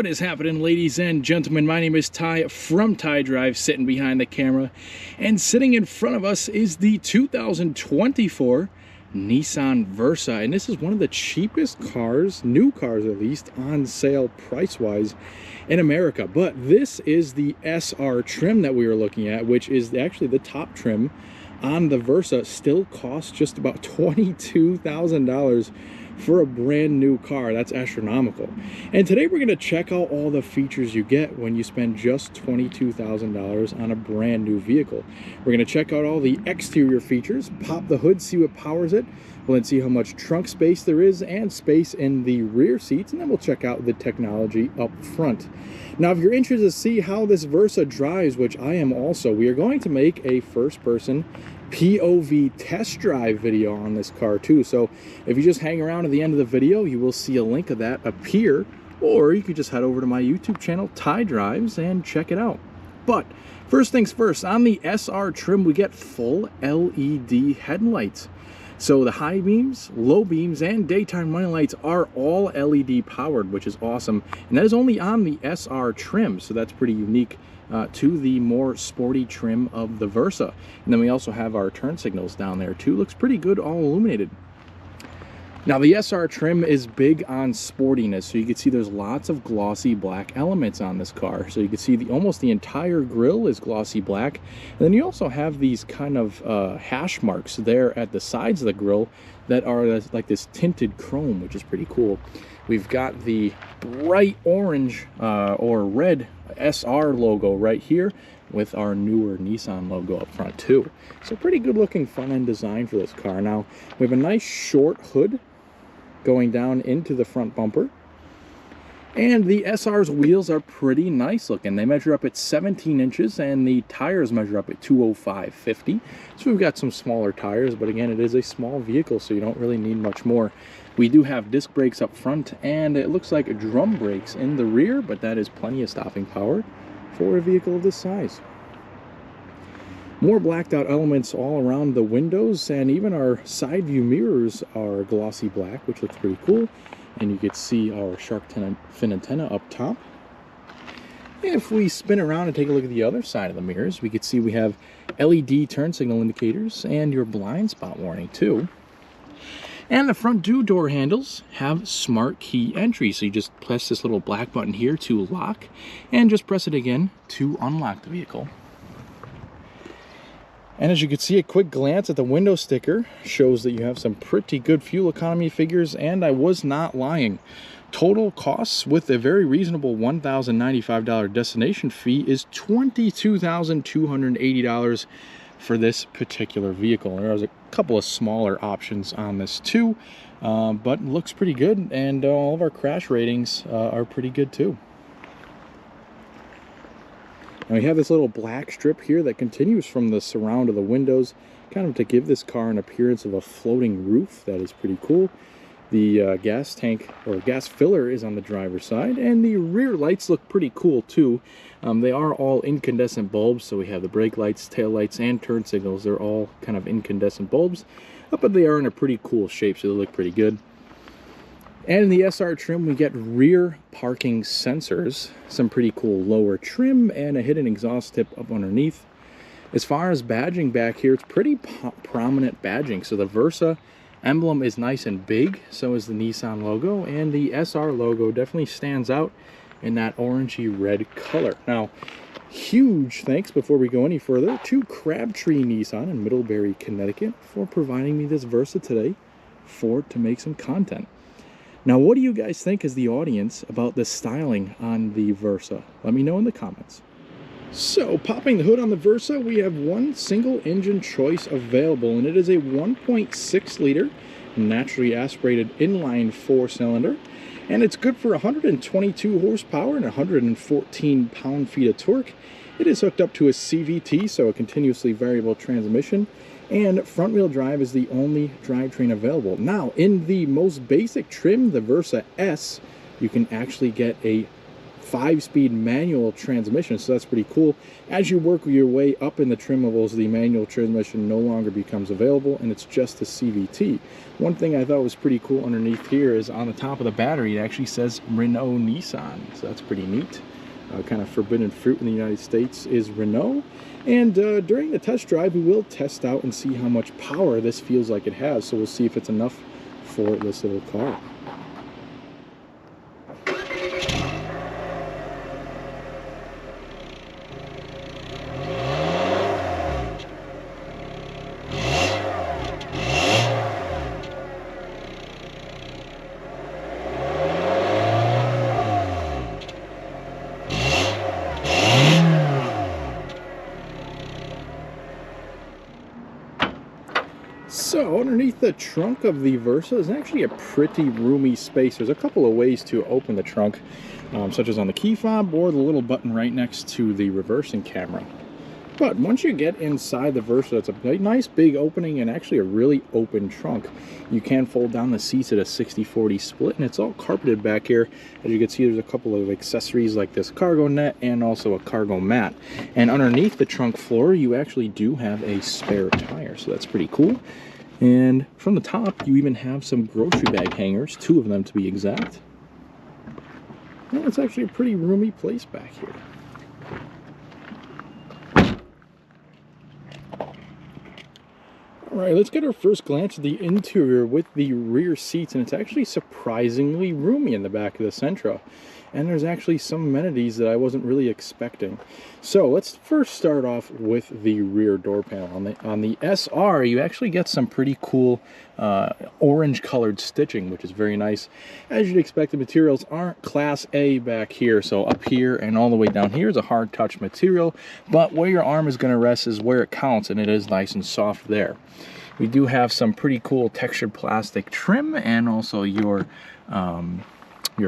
What is happening, ladies and gentlemen? My name is Ty from Ty Drive, sitting behind the camera, and sitting in front of us is the 2024 Nissan Versa, and this is one of the cheapest cars, new cars at least, on sale price-wise in America. But this is the SR trim that we were looking at, which is actually the top trim on the Versa. Still costs just about $22,000 for a brand new car. That's astronomical. And today we're going to check out all the features you get when you spend just $22,000 on a brand new vehicle. We're going to check out all the exterior features, pop the hood, see what powers it. We'll then see how much trunk space there is and space in the rear seats, and then we'll check out the technology up front. Now, if you're interested to see how this Versa drives, which I am also, we are going to make a first-person POV test drive video on this car too. So if you just hang around at the end of the video, you will see a link of that appear, or you could just head over to my YouTube channel, Ty Drives, and check it out. But first things first, on the SR trim, we get full LED headlights. So the high beams, low beams, and daytime running lights are all LED powered, which is awesome. And that is only on the SR trim, so that's pretty unique to the more sporty trim of the Versa. And then we also have our turn signals down there too. Looks pretty good, all illuminated. Now the SR trim is big on sportiness, so you can see there's lots of glossy black elements on this car. So you can see almost the entire grille is glossy black. And then you also have these kind of hash marks there at the sides of the grille that are like this tinted chrome, which is pretty cool. We've got the bright orange or red SR logo right here with our newer Nissan logo up front too. So pretty good looking front end design for this car. Now we have a nice short hood going down into the front bumper, and the SR's wheels are pretty nice looking. They measure up at 17 inches and the tires measure up at 205/50. So we've got some smaller tires, but again, it is a small vehicle, so you don't really need much more. We do have disc brakes up front, and it looks like drum brakes in the rear, but that is plenty of stopping power for a vehicle of this size. More blacked out elements all around the windows, and even our side view mirrors are glossy black, which looks pretty cool. And you can see our shark fin antenna up top. If we spin around and take a look at the other side of the mirrors, we can see we have LED turn signal indicators and your blind spot warning too. And the front door handles have smart key entry, so you just press this little black button here to lock, and just press it again to unlock the vehicle. And as you can see, a quick glance at the window sticker shows that you have some pretty good fuel economy figures, and I was not lying. Total costs with a very reasonable $1,095 destination fee is $22,280 for this particular vehicle. There's a couple of smaller options on this too, but it looks pretty good, and all of our crash ratings are pretty good too. Now we have this little black strip here that continues from the surround of the windows, kind of to give this car an appearance of a floating roof. That is pretty cool. The gas tank or gas filler is on the driver's side, and the rear lights look pretty cool too. They are all incandescent bulbs, so we have the brake lights, tail lights, and turn signals. They're all kind of incandescent bulbs, but they are in a pretty cool shape, so they look pretty good. And in the SR trim, we get rear parking sensors, some pretty cool lower trim, and a hidden exhaust tip up underneath. As far as badging back here, it's pretty prominent badging. So the Versa emblem is nice and big, so is the Nissan logo, and the SR logo definitely stands out in that orangey red color. Now, huge thanks before we go any further to Crabtree Nissan in Middlebury, Connecticut for providing me this Versa today to make some content. Now, what do you guys think as the audience about the styling on the Versa? Let me know in the comments. So, popping the hood on the Versa, we have one single engine choice available, and it is a 1.6 liter naturally aspirated inline 4-cylinder, and it's good for 122 horsepower and 114 pound-feet of torque. It is hooked up to a CVT, so a continuously variable transmission, and front-wheel drive is the only drivetrain available. Now, in the most basic trim, the Versa S, you can actually get a 5-speed manual transmission, so that's pretty cool. As you work your way up in the trim levels, the manual transmission no longer becomes available, and it's just the CVT. One thing I thought was pretty cool underneath here is on the top of the battery, it actually says Renault Nissan, so that's pretty neat. Kind of forbidden fruit in the United States is Renault. And during the test drive, we will test out and see how much power this feels like it has, so we'll see if it's enough for this little car. So underneath the trunk of the Versa is actually a pretty roomy space. There's a couple of ways to open the trunk, such as on the key fob or the little button right next to the reversing camera. But once you get inside the Versa, it's a nice big opening and actually a really open trunk. You can fold down the seats at a 60-40 split, and it's all carpeted back here. As you can see, there's a couple of accessories like this cargo net and also a cargo mat. And underneath the trunk floor, you actually do have a spare tire, so that's pretty cool. And from the top, you even have some grocery bag hangers, 2 of them to be exact. And it's actually a pretty roomy place back here. Alright, let's get our first glance at the interior with the rear seats, and it's actually surprisingly roomy in the back of the Sentra. And there's actually some amenities that I wasn't really expecting. So let's first start off with the rear door panel. On the SR, you actually get some pretty cool orange colored stitching, which is very nice. As you'd expect, the materials aren't Class A back here, so up here and all the way down here is a hard touch material, but where your arm is going to rest is where it counts, and it is nice and soft there. We do have some pretty cool textured plastic trim and also your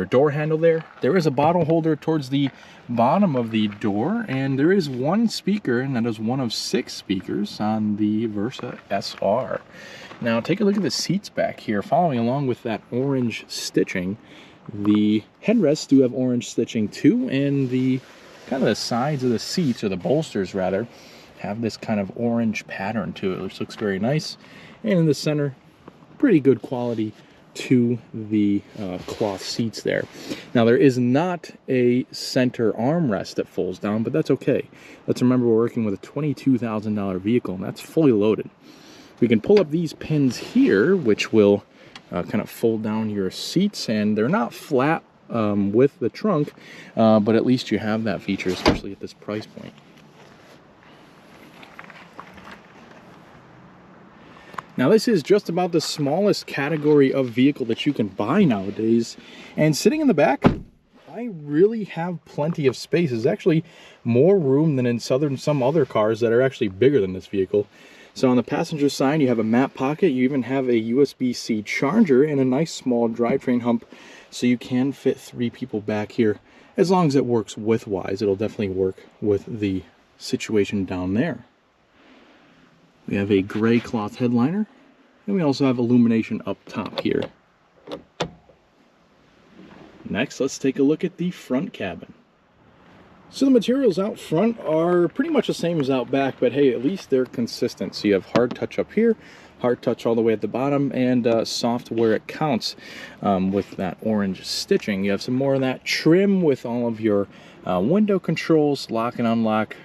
door handle there. There is a bottle holder towards the bottom of the door, and there is one speaker, and that is one of 6 speakers on the Versa SR. Now take a look at the seats back here. Following along with that orange stitching, the headrests do have orange stitching too, and the kind of the sides of the seats, or the bolsters rather, have this kind of orange pattern to it, which looks very nice. And in the center, pretty good quality to the cloth seats there. Now there is not a center armrest that folds down, but that's okay. Let's remember we're working with a $22,000 vehicle, and that's fully loaded. We can pull up these pins here, which will kind of fold down your seats, and they're not flat with the trunk, but at least you have that feature, especially at this price point. Now this is just about the smallest category of vehicle that you can buy nowadays, and sitting in the back, I really have plenty of space. There's actually more room than in some other cars that are actually bigger than this vehicle. So on the passenger side, you have a map pocket, you even have a USB-C charger and a nice small drivetrain hump, so you can fit 3 people back here. As long as it works width-wise, it'll definitely work with the situation down there. We have a gray cloth headliner, and we also have illumination up top here. Next, let's take a look at the front cabin. So the materials out front are pretty much the same as out back, but hey, at least they're consistent. So you have hard touch up here, hard touch all the way at the bottom, and soft where it counts with that orange stitching. You have some more of that trim with all of your window controls, lock and unlock,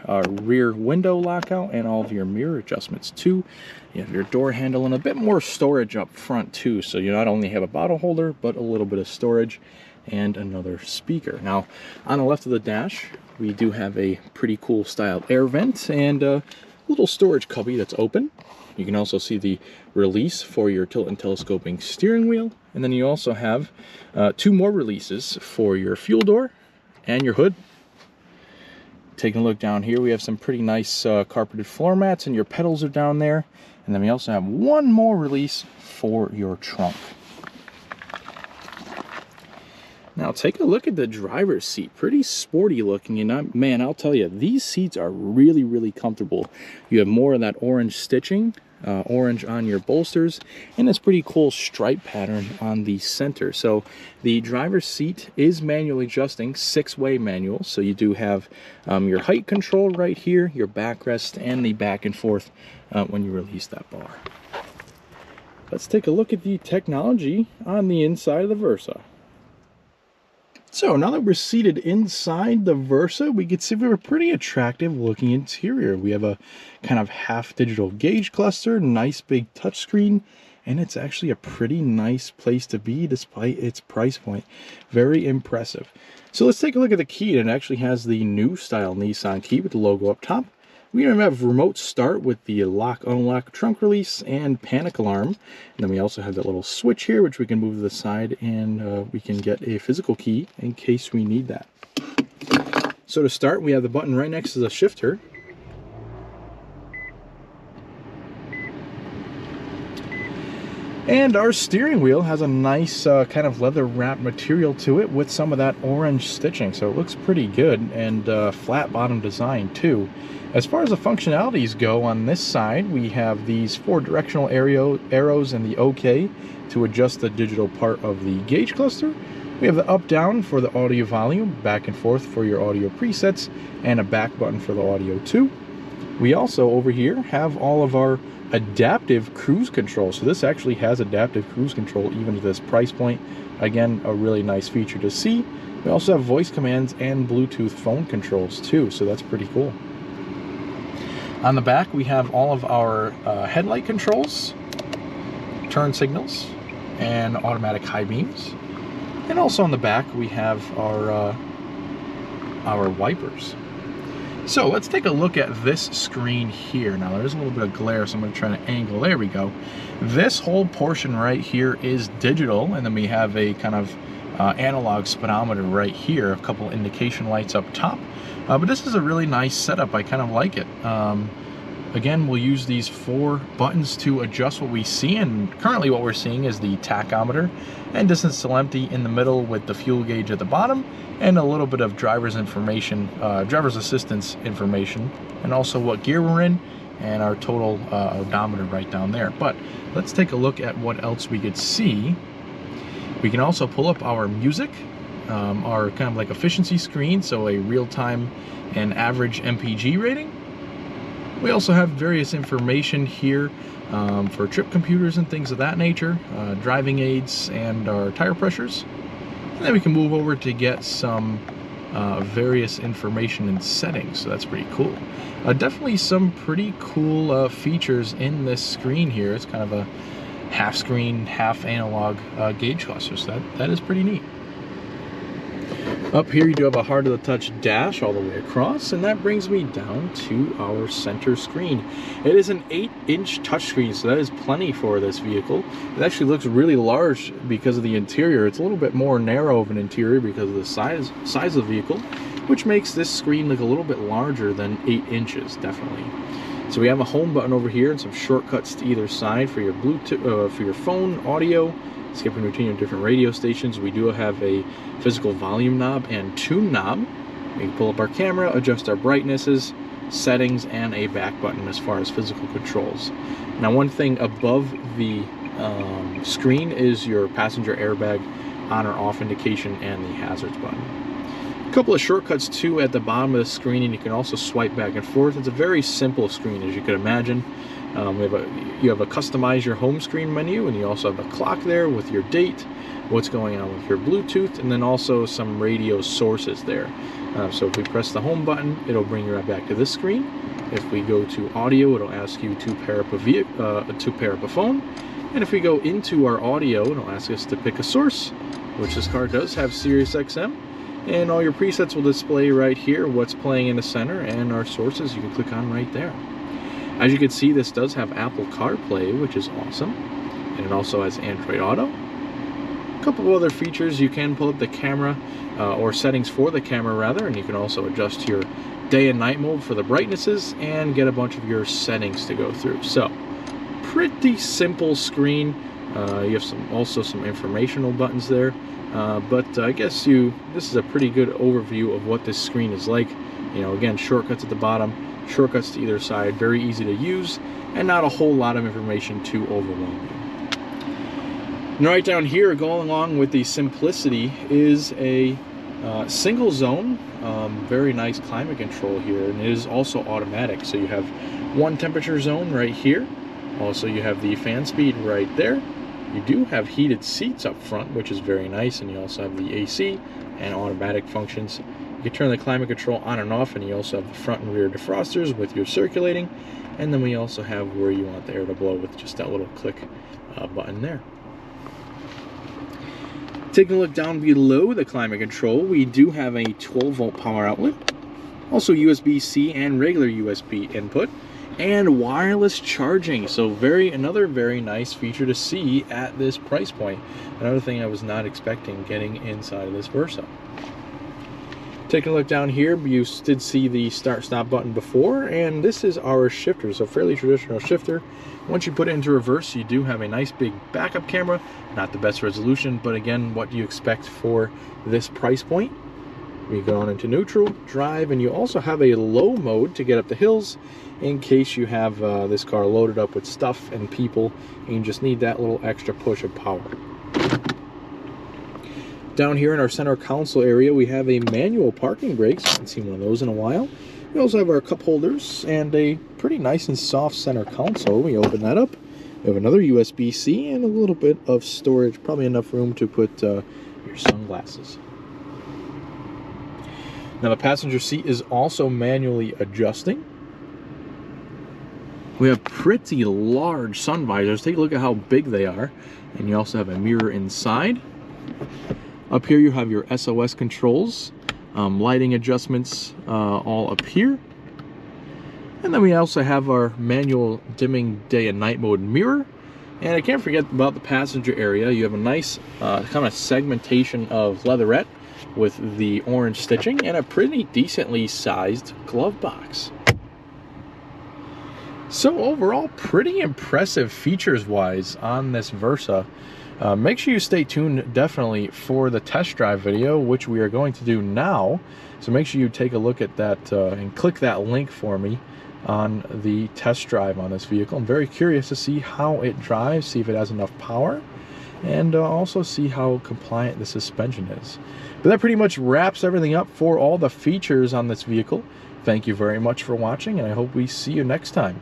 rear window lockout, and all of your mirror adjustments too. You have your door handle and a bit more storage up front too, so you not only have a bottle holder, but a little bit of storage and another speaker. Now, on the left of the dash, we do have a pretty cool styled air vent and a little storage cubby that's open. You can also see the release for your tilt and telescoping steering wheel, and then you also have 2 more releases for your fuel door and your hood. Taking a look down here, we have some pretty nice carpeted floor mats, and your pedals are down there. And then we also have 1 more release for your trunk. Now take a look at the driver's seat. Pretty sporty looking, and man, I'll tell you, these seats are really, really comfortable. You have more of that orange stitching orange on your bolsters, and this pretty cool stripe pattern on the center. So the driver's seat is manually adjusting, 6-way manual. So you do have your height control right here, your backrest, and the back and forth when you release that bar. Let's take a look at the technology on the inside of the Versa. So now that we're seated inside the Versa, we can see we have a pretty attractive looking interior. We have a kind of half digital gauge cluster, nice big touchscreen, and it's actually a pretty nice place to be despite its price point. Very impressive. So let's take a look at the key. It actually has the new style Nissan key with the logo up top. We have remote start with the lock, unlock, trunk release, and panic alarm. And then we also have that little switch here, which we can move to the side, and we can get a physical key in case we need that. So to start, we have the button right next to the shifter. And our steering wheel has a nice kind of leather wrap material to it with some of that orange stitching. So it looks pretty good, and flat bottom design too. As far as the functionalities go, on this side we have these 4 directional arrows and the OK to adjust the digital part of the gauge cluster. We have the up down for the audio volume, back and forth for your audio presets, and a back button for the audio too. We also over here have all of our adaptive cruise control. So this actually has adaptive cruise control even at this price point. Again, a really nice feature to see. We also have voice commands and Bluetooth phone controls too, so that's pretty cool. On the back, we have all of our headlight controls, turn signals, and automatic high beams. And also on the back, we have our wipers. So let's take a look at this screen here. Now there's a little bit of glare, so I'm going to try to angle. There we go. This whole portion right here is digital, and then we have a kind of analog speedometer right here, a couple indication lights up top. But this is a really nice setup. I kind of like it. Again, we'll use these 4 buttons to adjust what we see, and currently what we're seeing is the tachometer and distance till empty in the middle with the fuel gauge at the bottom, and a little bit of driver's information, driver's assistance information, and also what gear we're in, and our total odometer right down there. But let's take a look at what else we could see. We can also pull up our music, our kind of like efficiency screen, so a real-time and average MPG rating. We also have various information here for trip computers and things of that nature, driving aids, and our tire pressures. And then we can move over to get some various information and settings, so that's pretty cool. Definitely some pretty cool features in this screen here. It's kind of a half screen, half analog gauge cluster, so that is pretty neat. Up here you do have a hard to the touch dash all the way across, and that brings me down to our center screen. It is an 8-inch touchscreen, so that is plenty for this vehicle. It actually looks really large because of the interior. It's a little bit more narrow of an interior because of the size of the vehicle, which makes this screen look a little bit larger than 8 inches, definitely. So we have a home button over here and some shortcuts to either side for your Bluetooth, for your phone audio, skipping routine of different radio stations. We do have a physical volume knob and tune knob. We can pull up our camera, adjust our brightnesses, settings, and a back button as far as physical controls. Now, one thing above the screen is your passenger airbag on or off indication and the hazards button. A couple of shortcuts too at the bottom of the screen, and you can also swipe back and forth. It's a very simple screen, as you could imagine. You have a customize your home screen menu, and you also have a clock there with your date, what's going on with your Bluetooth, and then also some radio sources there. So if we press the home button, it'll bring you right back to this screen. If we go to audio, it'll ask you to pair up a phone. And if we go into our audio, it'll ask us to pick a source, which this car does have Sirius XM. And all your presets will display right here, what's playing in the center, and our sources you can click on right there. As you can see, this does have Apple CarPlay, which is awesome, and it also has Android Auto. A couple of other features: you can pull up the camera, or settings for the camera rather, and you can also adjust your day and night mode for the brightnesses and get a bunch of your settings to go through. So, pretty simple screen. You have also some informational buttons there, but I guess this is a pretty good overview of what this screen is like. You know, again, shortcuts at the bottom, shortcuts to either side, very easy to use, and not a whole lot of information to overwhelm you. And right down here, going along with the simplicity, is a single zone, very nice climate control here, and it is also automatic. So you have one temperature zone right here. Also, you have the fan speed right there. You do have heated seats up front, which is very nice, and you also have the AC and automatic functions. You can turn the climate control on and off, and you also have the front and rear defrosters with your circulating, and then we also have where you want the air to blow with just that little click button there. Taking a look down below the climate control, we do have a 12-volt power outlet, also USB-C and regular USB input, and wireless charging. So another very nice feature to see at this price point. Another thing I was not expecting getting inside of this Versa. Taking a look down here, you did see the start-stop button before, and this is our shifter, so fairly traditional shifter. Once you put it into reverse, you do have a nice big backup camera. Not the best resolution, but again, what you expect for this price point. We go on into neutral, drive, and you also have a low mode to get up the hills in case you have this car loaded up with stuff and people, and you just need that little extra push of power. Down here in our center console area, we have a manual parking brakes. I haven't seen one of those in a while. We also have our cup holders and a pretty nice and soft center console. We open that up. We have another USB-C and a little bit of storage, probably enough room to put your sunglasses. Now the passenger seat is also manually adjusting. We have pretty large sun visors. Take a look at how big they are. And you also have a mirror inside. Up here you have your SOS controls, lighting adjustments all up here. And then we also have our manual dimming day and night mode mirror. And I can't forget about the passenger area. You have a nice kind of segmentation of leatherette with the orange stitching and a pretty decently sized glove box. So overall, pretty impressive features-wise on this Versa. Make sure you stay tuned definitely for the test drive video, which we are going to do now. So make sure you take a look at that and click that link for me on the test drive on this vehicle. I'm very curious to see how it drives, see if it has enough power, and also see how compliant the suspension is. But that pretty much wraps everything up for all the features on this vehicle. Thank you very much for watching, and I hope we see you next time.